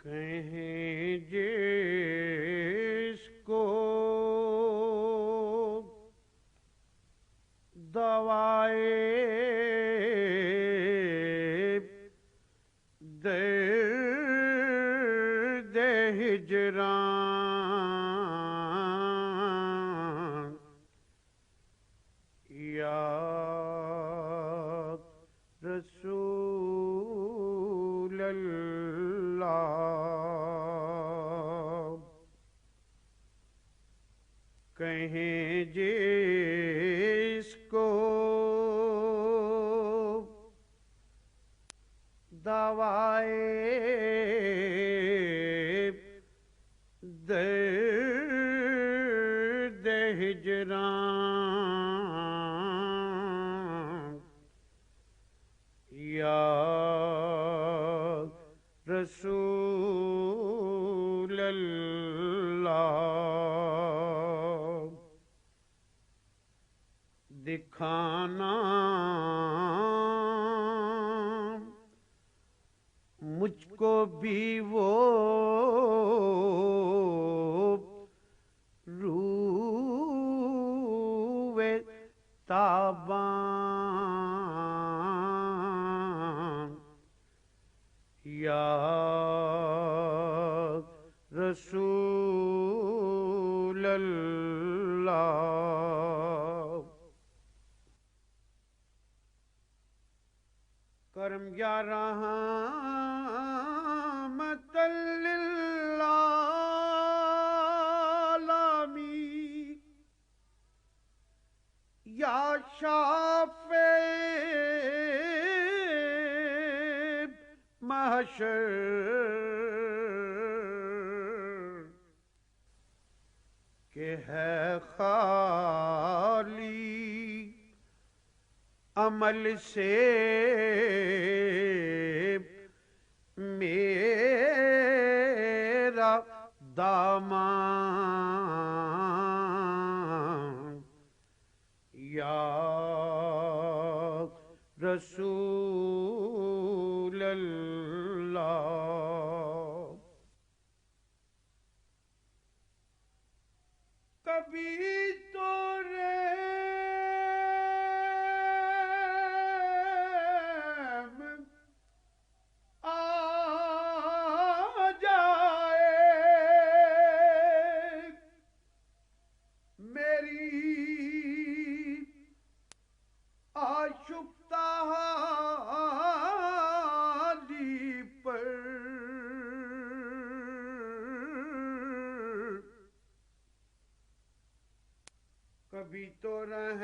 کہیں جس کو دوائے درد ہجران یا رسول اللہ کہیں جس کو دوائے درد ہجران یا رسول اللہ دکھانا مجھ کو بھی وہ روئے تابان یا رسول اللہ کرم یا رحمت للعالمین یا شافع محشر کہ ہے خالی عمل سے میرا دامن یا رسول اللہ کبھی تو آشفتہ حالی پر کبھی تو رحم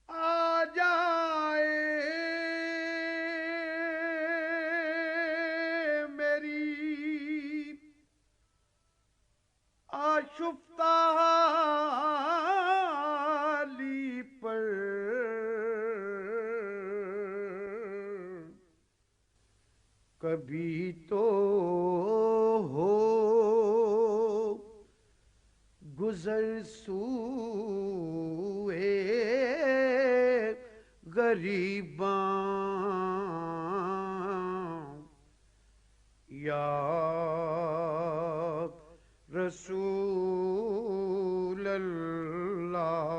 آ جائے میری آشفتہ کبھی تو ہو گزر سوئے غریباں یا رسول اللہ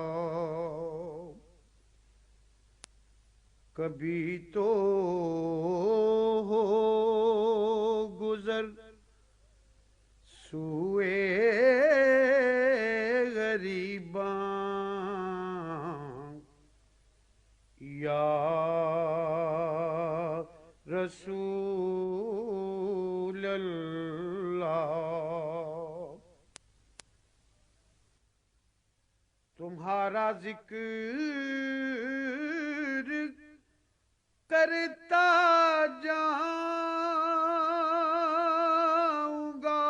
کبھی تو ہو گزر سوئے غریباں یا رسول اللہ تمہارا ذکر کرتا جاؤں گا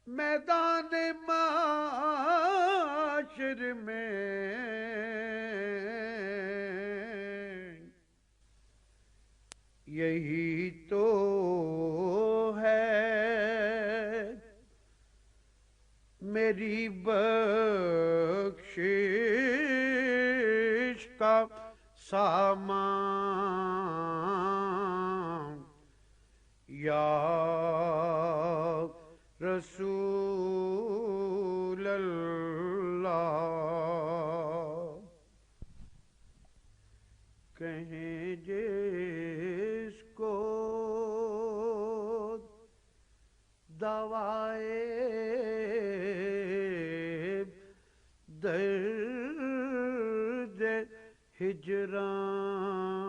میدان معاشر میں یہی تو ہے میری بخشش کا سامان یا رسول اللہ کہیں جس کو دوائے درد ہجران